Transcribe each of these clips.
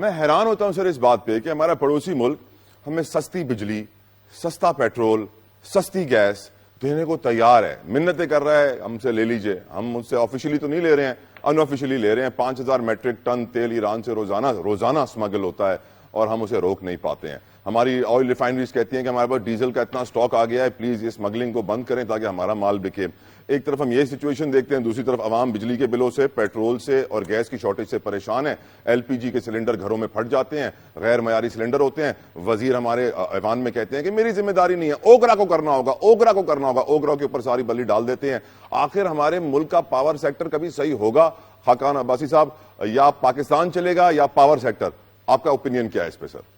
میں حیران ہوتا ہوں سر اس بات پہ کہ ہمارا پڑوسی ملک ہمیں سستی بجلی، سستا پیٹرول، سستی گیس دینے کو تیار ہے، منتیں کر رہا ہے ہم سے لے لیجئے. ہم ان سے آفیشلی تو نہیں لے رہے ہیں، ان آفیشلی لے رہے ہیں. 5000 میٹرک ٹن تیل ایران سے روزانہ اسمگل ہوتا ہے اور ہم اسے روک نہیں پاتے ہیں. ہماری آئل ریفائنریز کہتی ہیں کہ ہمارے پاس ڈیزل کا اتنا سٹاک آ گیا ہے، پلیز یہ اسمگلنگ کو بند کریں تاکہ ہمارا مال بکے. ایک طرف ہم یہ سچویشن دیکھتے ہیں، دوسری طرف عوام بجلی کے بلوں سے، پیٹرول سے اور گیس کی شارٹیج سے پریشان ہیں. ایل پی جی کے سلنڈر گھروں میں پھٹ جاتے ہیں، غیر معیاری سلنڈر ہوتے ہیں. وزیر ہمارے ایوان میں کہتے ہیں کہ میری ذمہ داری نہیں ہے، اوگرا کو کرنا ہوگا، اوگرا کو کرنا ہوگا. اوگرا کے اوپر ساری بلی ڈال دیتے ہیں. آخر ہمارے ملک کا پاور سیکٹر کبھی صحیح ہوگا خاقان عباسی صاحب؟ یا پاکستان چلے گا یا پاور سیکٹر؟ آپ کا اوپینین کیا ہے اس پہ سر؟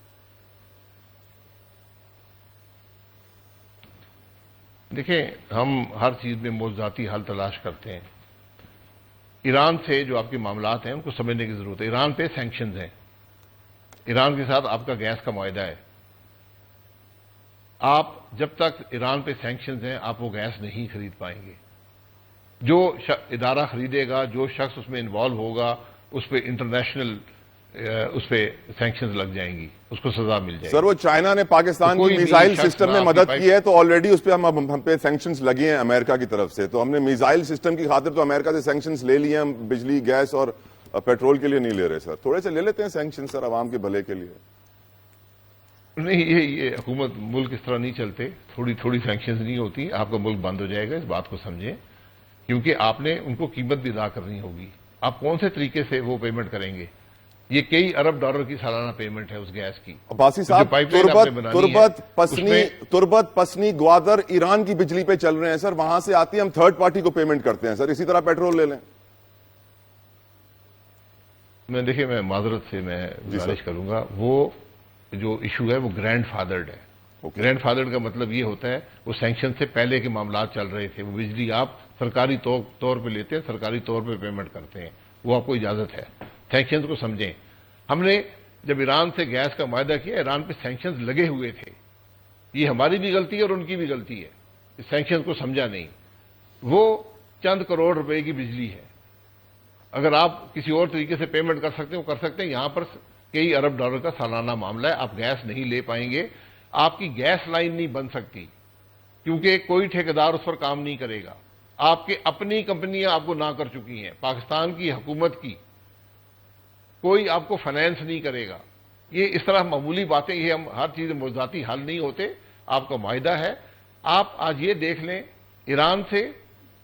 دیکھیں، ہم ہر چیز میں موضوعاتی حل تلاش کرتے ہیں. ایران سے جو آپ کے معاملات ہیں ان کو سمجھنے کی ضرورت ہے. ایران پہ سینکشنز ہیں، ایران کے ساتھ آپ کا گیس کا معاہدہ ہے. آپ جب تک ایران پہ سینکشنز ہیں آپ وہ گیس نہیں خرید پائیں گے. جو ادارہ خریدے گا، جو شخص اس میں انوالو ہوگا، اس پہ انٹرنیشنل اس پہ سینکشنز لگ جائیں گی، اس کو سزا مل جائے گی. سر وہ چائنا نے پاکستان کی میزائل سسٹم میں مدد کی ہے تو آلریڈی اس پہ ہم پہ سینکشنز لگے ہیں امریکہ کی طرف سے. تو ہم نے میزائل سسٹم کی خاطر تو امریکہ سے سینکشنز لے لیے ہیں، ہم بجلی، گیس اور پیٹرول کے لیے نہیں لے رہے. سر تھوڑے سے لے لیتے ہیں سینکشن سر عوام کے بھلے کے لیے. نہیں، یہ حکومت ملک اس طرح نہیں چلتے. تھوڑی سینکشنز نہیں ہوتی. آپ کا ملک بند ہو جائے گا، اس بات کو سمجھیں. کیونکہ آپ نے ان کو قیمت بھی ادا کرنی ہوگی. آپ کون سے طریقے سے وہ پیمنٹ کریں گے؟ یہ کئی ارب ڈالر کی سالانہ پیمنٹ ہے اس گیس کی. عباسی صاحب، تربت، پسنی، گوادر ایران کی بجلی پہ چل رہے ہیں سر. وہاں سے آتی ہے، ہم تھرڈ پارٹی کو پیمنٹ کرتے ہیں سر. اسی طرح پیٹرول لے لیں. دیکھیں، میں معذرت سے میں گزارش کروں گا، وہ جو ایشو ہے وہ گرینڈ فادرڈ ہے. گرینڈ فادرڈ کا مطلب یہ ہوتا ہے وہ سینکشن سے پہلے کے معاملات چل رہے تھے. وہ بجلی آپ سرکاری طور پہ لیتے ہیں، سرکاری طور پہ پیمنٹ کرتے ہیں، وہ آپ کو اجازت ہے. سینکشنز کو سمجھیں. ہم نے جب ایران سے گیس کا معاہدہ کیا، ایران پہ سینکشنز لگے ہوئے تھے. یہ ہماری بھی غلطی ہے اور ان کی بھی غلطی ہے. سینکشنز کو سمجھا نہیں. وہ چند کروڑ روپے کی بجلی ہے. اگر آپ کسی اور طریقے سے پیمنٹ کر سکتے ہیں وہ کر سکتے ہیں. یہاں پر کئی ارب ڈالر کا سالانہ معاملہ ہے. آپ گیس نہیں لے پائیں گے. آپ کی گیس لائن نہیں بن سکتی کیونکہ کوئی ٹھیکیدار اس پر کام نہیں کرے گا. آپ کے اپنی کمپنیاں آپ کو نہ کر چکی ہیں. پاکستان کی حکومت کی کوئی آپ کو فائنینس نہیں کرے گا. یہ اس طرح معمولی باتیں، یہ ہم ہر چیز موضوعاتی حل نہیں ہوتے. آپ کا معاہدہ ہے. آپ آج یہ دیکھ لیں، ایران سے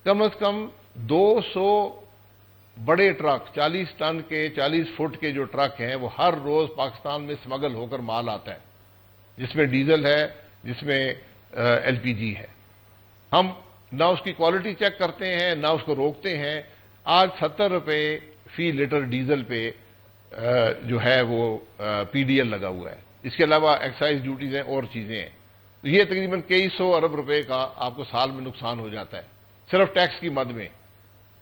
کم از کم 200 بڑے ٹرک، 40 ٹن کے، 40 فٹ کے جو ٹرک ہیں، وہ ہر روز پاکستان میں سمگل ہو کر مال آتا ہے، جس میں ڈیزل ہے، جس میں ایل پی جی ہے. ہم نہ اس کی کوالٹی چیک کرتے ہیں، نہ اس کو روکتے ہیں. آج 70 روپے فی لیٹر ڈیزل پہ جو ہے وہ پی ڈی ایل لگا ہوا ہے. اس کے علاوہ ایکسائز ڈیوٹیز ہیں اور چیزیں ہیں. یہ تقریباً کئی سو ارب روپے کا آپ کو سال میں نقصان ہو جاتا ہے صرف ٹیکس کی مد میں،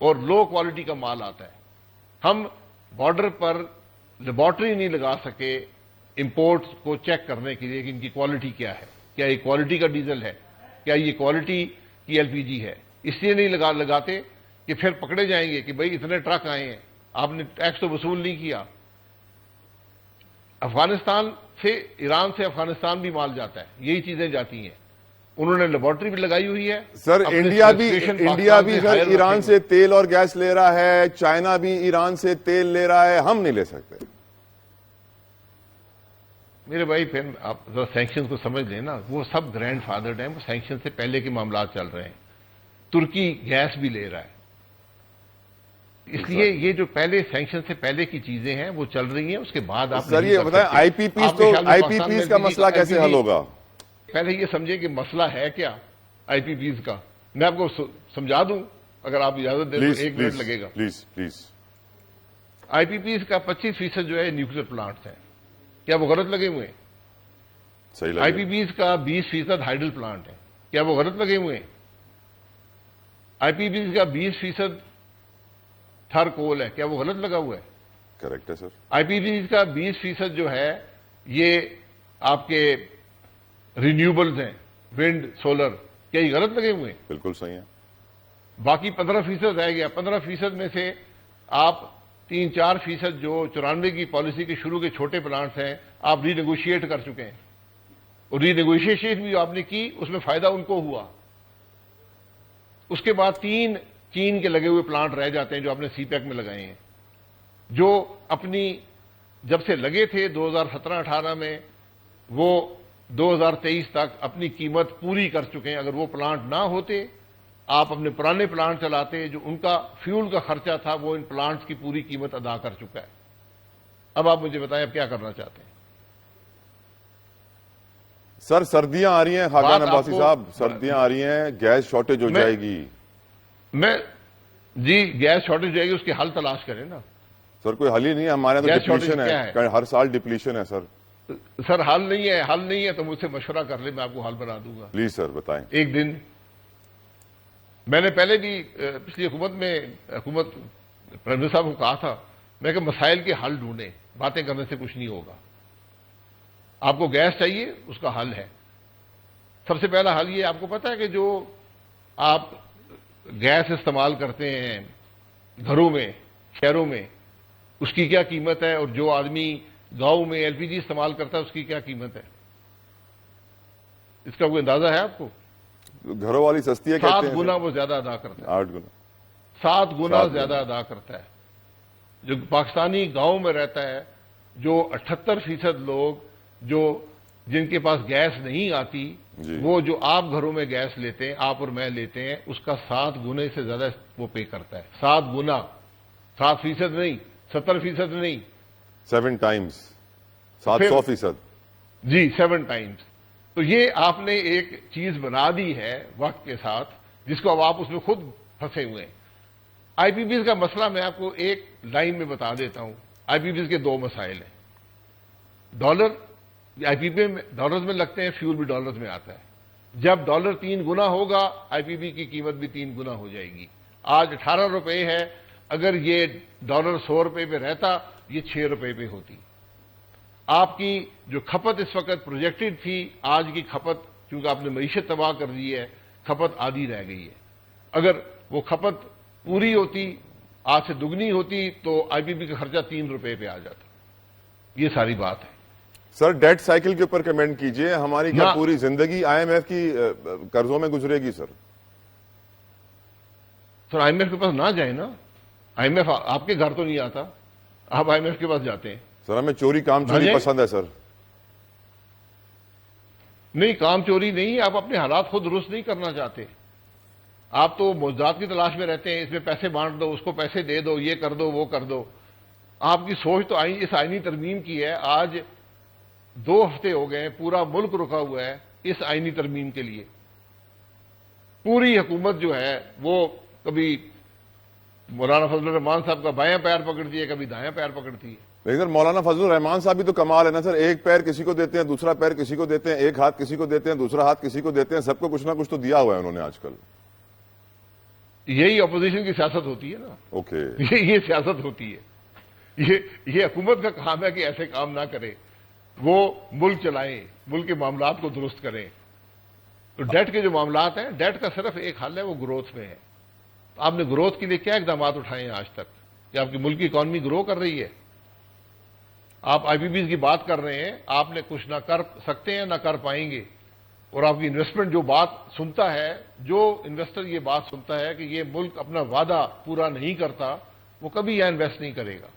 اور لو کوالٹی کا مال آتا ہے. ہم بارڈر پر لیبارٹری نہیں لگا سکے امپورٹ کو چیک کرنے کے لیے کہ ان کی کوالٹی کیا ہے. کیا یہ کوالٹی کا ڈیزل ہے؟ کیا یہ کوالٹی کی ایل پی جی ہے؟ اس لیے نہیں لگاتے کہ پھر پکڑے جائیں گے کہ بھئی اتنے ٹرک آئے ہیں، آپ نے ٹیکس تو وصول نہیں کیا. افغانستان سے، ایران سے افغانستان بھی مال جاتا ہے، یہی چیزیں جاتی ہیں. انہوں نے لیبارٹری بھی لگائی ہوئی ہے. سر انڈیا بھی سر ایران سے تیل اور گیس لے رہا ہے، چائنا بھی ایران سے تیل لے رہا ہے. ہم نہیں لے سکتے. میرے بھائی، پھر آپ ذرا سینکشن کو سمجھ لیں نا. وہ سب گرینڈ فادرڈ ہیں، وہ سینکشن سے پہلے کے معاملات چل رہے ہیں. ترکی گیس بھی لے رہا ہے. اس لیے یہ جو پہلے سینکشن سے پہلے کی چیزیں ہیں وہ چل رہی ہیں. اس کے بعد آپ سر یہ بتائیں آئی پی پیز کا مسئلہ کیسے حل ہوگا؟ پہلے یہ سمجھے کہ مسئلہ ہے کیا آئی پی پیز کا. میں آپ کو سمجھا دوں اگر آپ اجازت دیں تو 1 منٹ لگے گا. پلیز. آئی پی پیز کا 25% جو ہے نیوکلیر پلانٹس ہیں. کیا وہ غلط لگے ہوئے ہیں؟ آئی پی پیز کا 20% ہائیڈل پلانٹ ہے. کیا وہ غلط لگے ہوئے ہیں؟ آئی پی پیز کا 20% تھر کول ہے. کیا وہ غلط لگا ہوا ہے؟ کریکٹ ہے سر. آئی پی پیز کا 20% جو ہے یہ آپ کے رینیوبلز ہیں، ونڈ، سولر. کیا یہ غلط لگے ہوئے ہیں؟ بالکل صحیح ہے. باقی 15% رہ گیا. 15% میں سے آپ 3-4% جو 94 کی پالیسی کے شروع کے چھوٹے پلانٹس ہیں آپ ری نیگوشیٹ کر چکے ہیں، اور ری نیگوشیشن بھی آپ نے کی، اس میں فائدہ ان کو ہوا۔ اس کے بعد 3 چین کے لگے ہوئے پلانٹ رہ جاتے ہیں جو آپ نے سی پیک میں لگائے ہیں، جو اپنی جب سے لگے تھے 2017-18 میں وہ 2023 تک اپنی قیمت پوری کر چکے ہیں۔ اگر وہ پلانٹ نہ ہوتے، آپ اپنے پرانے پلانٹ چلاتے، جو ان کا فیول کا خرچہ تھا وہ ان پلانٹس کی پوری قیمت ادا کر چکا ہے۔ اب آپ مجھے بتائیں اب کیا کرنا چاہتے ہیں؟ سر سردیاں آ رہی ہیں خاقان بات عباسی آپ کو- صاحب، سردیاں آ رہی ہیں، گیس شارٹیج ہو جائے گی۔ جی گیس شارٹیج جائے گی، اس کے حل تلاش کریں نا۔ سر کوئی حل ہی نہیں ہے، ہمارے یہاں تو گیس شارٹیج ڈپلیشن کیا ہے، ہر سال ڈپلیشن ہے سر۔ سر حل نہیں ہے تو مجھ سے مشورہ کر لیں، میں آپ کو حل بنا دوں گا۔ پلیز سر بتائیں۔ ایک دن میں نے پہلے بھی پچھلی حکومت پرائم منسٹر صاحب کو کہا تھا، میں کہ مسائل کے حل ڈھونڈیں، باتیں کرنے سے کچھ نہیں ہوگا۔ آپ کو گیس چاہیے، اس کا حل ہے۔ سب سے پہلا حل یہ آپ کو پتا ہے کہ جو آپ گیس استعمال کرتے ہیں گھروں میں، شہروں میں، اس کی کیا قیمت ہے، اور جو آدمی گاؤں میں ایل پی جی استعمال کرتا ہے اس کی کیا قیمت ہے؟ اس کا کوئی اندازہ ہے آپ کو؟ گھروں والی سستی ہے 7 کہتے ہیں گنا وہ زیادہ ادا کرتا ہے، 8 گنا 7 گنا 7 زیادہ ادا کرتا ہے۔ جو پاکستانی گاؤں میں رہتا ہے، جو 78% لوگ جن کے پاس گیس نہیں آتی، جی۔ وہ جو آپ گھروں میں گیس لیتے ہیں، آپ اور میں لیتے ہیں، اس کا 7 گنے سے زیادہ وہ پے کرتا ہے۔ 7 گنا، 7% نہیں، 70% نہیں، 7 ٹائمز 700%۔ جی 7 ٹائمز۔ تو یہ آپ نے ایک چیز بنا دی ہے وقت کے ساتھ، جس کو اب آپ اس میں خود پھنسے ہوئے ہیں۔ آئی پی پیز کا مسئلہ میں آپ کو ایک لائن میں بتا دیتا ہوں۔ آئی پی پیز کے 2 مسائل ہیں۔ ڈالر، آئی پی پی میں ڈالرز میں لگتے ہیں، فیول بھی ڈالرز میں آتا ہے۔ جب ڈالر 3 گنا ہوگا، آئی پی پی کی قیمت بھی 3 گنا ہو جائے گی۔ آج 18 روپے ہے، اگر یہ ڈالر 100 روپے پہ رہتا، یہ 6 روپے پہ ہوتی۔ آپ کی جو کھپت اس وقت پروجیکٹڈ تھی، آج کی کھپت کیونکہ آپ نے معیشت تباہ کر دی ہے، کھپت آدھی رہ گئی ہے۔ اگر وہ کھپت پوری ہوتی، آج سے دگنی ہوتی، تو آئی پی پی کا خرچہ 3 روپے پہ آ جاتا۔ یہ ساری بات ہے۔ سر ڈیٹ سائیکل کے اوپر کمنٹ کیجئے، ہماری کیا نہ- پوری زندگی آئی ایم ایف کی قرضوں میں گزرے گی سر؟ سر آئی ایم ایف کے پاس نہ جائیں نا، آئی ایم ایف آپ کے گھر تو نہیں آتا، آپ آئی ایم ایف کے پاس جاتے ہیں۔ سر ہمیں چوری کام چوری جائیں؟ پسند ہے سر۔ نہیں، کام چوری نہیں، آپ اپنے حالات خود درست نہیں کرنا چاہتے۔ آپ تو معجزات کی تلاش میں رہتے ہیں، اس میں پیسے بانٹ دو، اس کو پیسے دے دو، یہ کر دو، وہ کر دو۔ آپ کی سوچ تو اس آئینی ترمیم کی ہے۔ آج 2 ہفتے ہو گئے، پورا ملک رکا ہوا ہے اس آئینی ترمیم کے لیے۔ پوری حکومت جو ہے وہ کبھی مولانا فضل الرحمان صاحب کا بایاں پیر پکڑتی ہے، کبھی دایاں پیر پکڑتی ہے۔ لیکن سر مولانا فضل الرحمان صاحب بھی تو کمال ہے نا سر، ایک پیر کسی کو دیتے ہیں، دوسرا پیر کسی کو دیتے ہیں، ایک ہاتھ کسی کو دیتے ہیں، دوسرا ہاتھ کسی کو دیتے ہیں، سب کو کچھ نہ کچھ تو دیا ہوا ہے انہوں نے آج کل۔ یہی اپوزیشن کی سیاست ہوتی ہے نا، اوکے یہ سیاست ہوتی ہے۔ یہ حکومت کا کام ہے کہ ایسے کام نہ کرے، وہ ملک چلائیں، ملک کے معاملات کو درست کریں۔ تو ڈیٹ کے جو معاملات ہیں، ڈیٹ کا صرف ایک حل ہے، وہ گروتھ میں ہے۔ آپ نے گروتھ کے لیے کیا اقدامات اٹھائے ہیں آج تک؟ کہ آپ کی ملک کی اکانومی گرو کر رہی ہے؟ آپ آئی پی پیز کی بات کر رہے ہیں، آپ نے کچھ نہ کر سکتے ہیں نہ کر پائیں گے۔ اور آپ کی انویسٹمنٹ جو بات سنتا ہے، جو انویسٹر یہ بات سنتا ہے کہ یہ ملک اپنا وعدہ پورا نہیں کرتا، وہ کبھی یہاں انویسٹ نہیں کرے گا۔